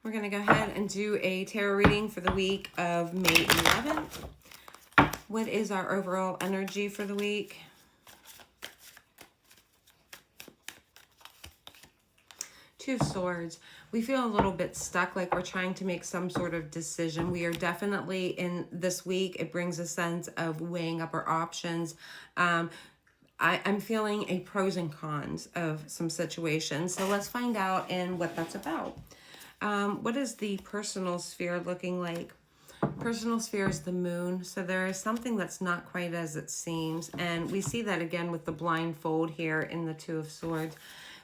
We're going to go ahead and do a tarot reading for the week of May 11th. What is our overall energy for the week? Two of Swords. We feel a little bit stuck, like we're trying to make some sort of decision. We are definitely in this week. It brings a sense of weighing up our options. I'm feeling a pros and cons of some situations. So let's find out and what that's about. What is the personal sphere looking like? Personal sphere is the moon. So there is something that's not quite as it seems. And we see that again with the blindfold here in the Two of Swords.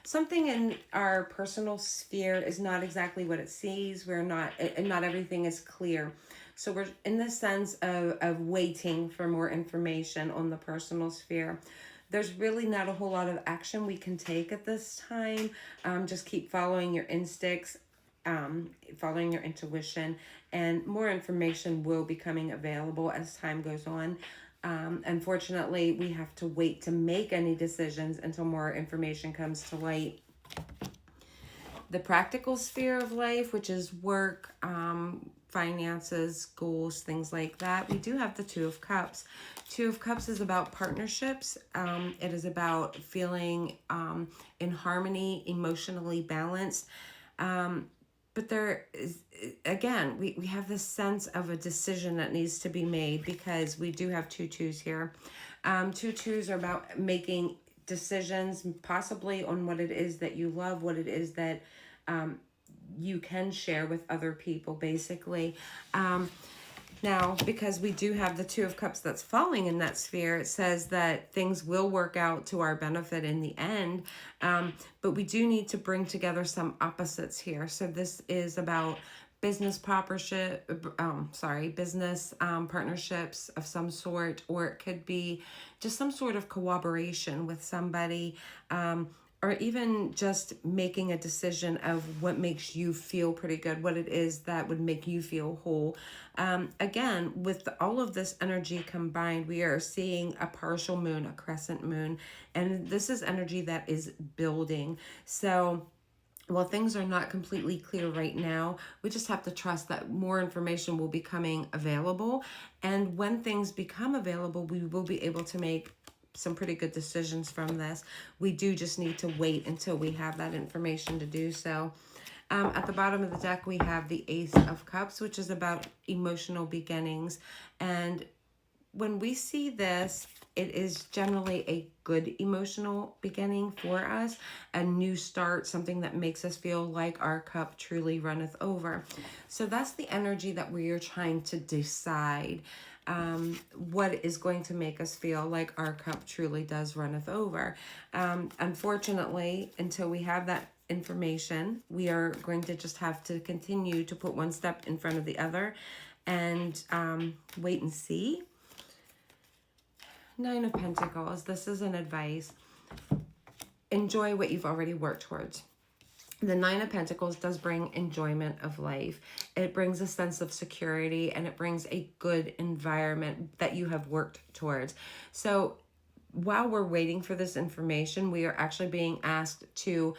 Something in our personal sphere is not exactly what it seems. Not everything is clear. So we're in the sense of waiting for more information on the personal sphere. There's really not a whole lot of action we can take at this time. Just keep following your instincts, following your intuition, and more information will be coming available as time goes on. Unfortunately, we have to wait to make any decisions until more information comes to light. The practical sphere of life, which is work, finances, goals, things like that. We do have the Two of Cups. Two of Cups is about partnerships. It is about feeling in harmony, emotionally balanced. But there is, again, we have this sense of a decision that needs to be made because we do have two twos here. Two twos are about making decisions, possibly on what it is that you love, what it is that you can share with other people, basically. Now, because we do have the Two of Cups that's falling in that sphere, it says that things will work out to our benefit in the end. But we do need to bring together some opposites here. So this is about business partnerships of some sort, or it could be just some sort of cooperation with somebody, or even just making a decision of what makes you feel pretty good, what it is that would make you feel whole. Again, with all of this energy combined, we are seeing a partial moon, a crescent moon, and this is energy that is building. So while things are not completely clear right now, we just have to trust that more information will be coming available. And when things become available, we will be able to make some pretty good decisions from this. We do just need to wait until we have that information to do so. At the bottom of the deck, we have the Ace of Cups, which is about emotional beginnings. And when we see this, it is generally a good emotional beginning for us, a new start, something that makes us feel like our cup truly runneth over. So that's the energy that we are trying to decide. What is going to make us feel like our cup truly does runneth over. Unfortunately, until we have that information, we are going to just have to continue to put one step in front of the other and wait and see. Nine of Pentacles. This is an advice. Enjoy what you've already worked towards. The Nine of Pentacles does bring enjoyment of life. It brings a sense of security and it brings a good environment that you have worked towards. So while we're waiting for this information, we are actually being asked to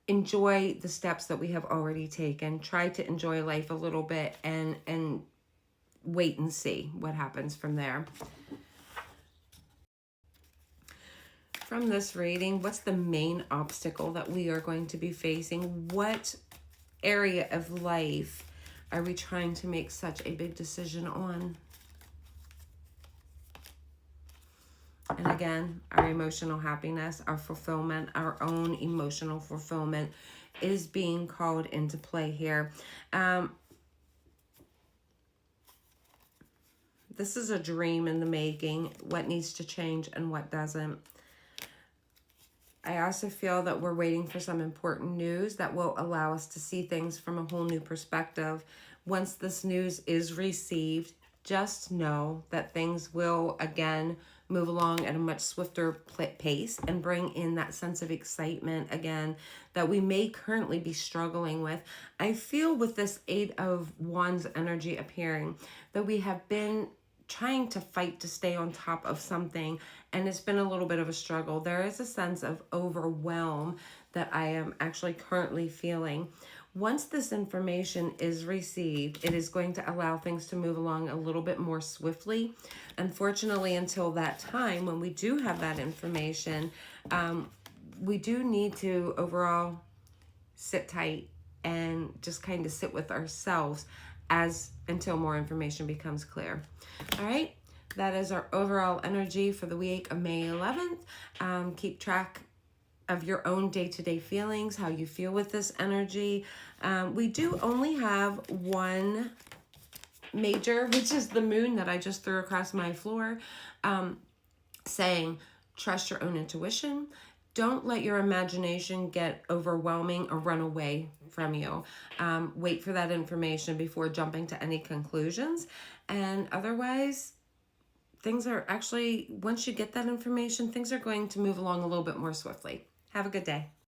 enjoy the steps that we have already taken. Try to enjoy life a little bit and wait and see what happens from there. From this reading, what's the main obstacle that we are going to be facing? What area of life are we trying to make such a big decision on? And again, our emotional happiness, our fulfillment, our own emotional fulfillment is being called into play here. This is a dream in the making, what needs to change and what doesn't. I also feel that we're waiting for some important news that will allow us to see things from a whole new perspective. Once this news is received, just know that things will again move along at a much swifter pace and bring in that sense of excitement again that we may currently be struggling with. I feel with this Eight of Wands energy appearing that we have been trying to fight to stay on top of something, and it's been a little bit of a struggle. There is a sense of overwhelm that I am actually currently feeling. Once this information is received, it is going to allow things to move along a little bit more swiftly. Unfortunately, until that time, when we do have that information, we do need to overall sit tight and just kind of sit with ourselves as until more information becomes clear. All right, that is our overall energy for the week of May 11th. Keep track of your own day-to-day feelings, how you feel with this energy. We do only have one major, which is the moon that I just threw across my floor, saying trust your own intuition. Don't let your imagination get overwhelming or run away from you. Wait for that information before jumping to any conclusions. And otherwise, things are actually, once you get that information, things are going to move along a little bit more swiftly. Have a good day.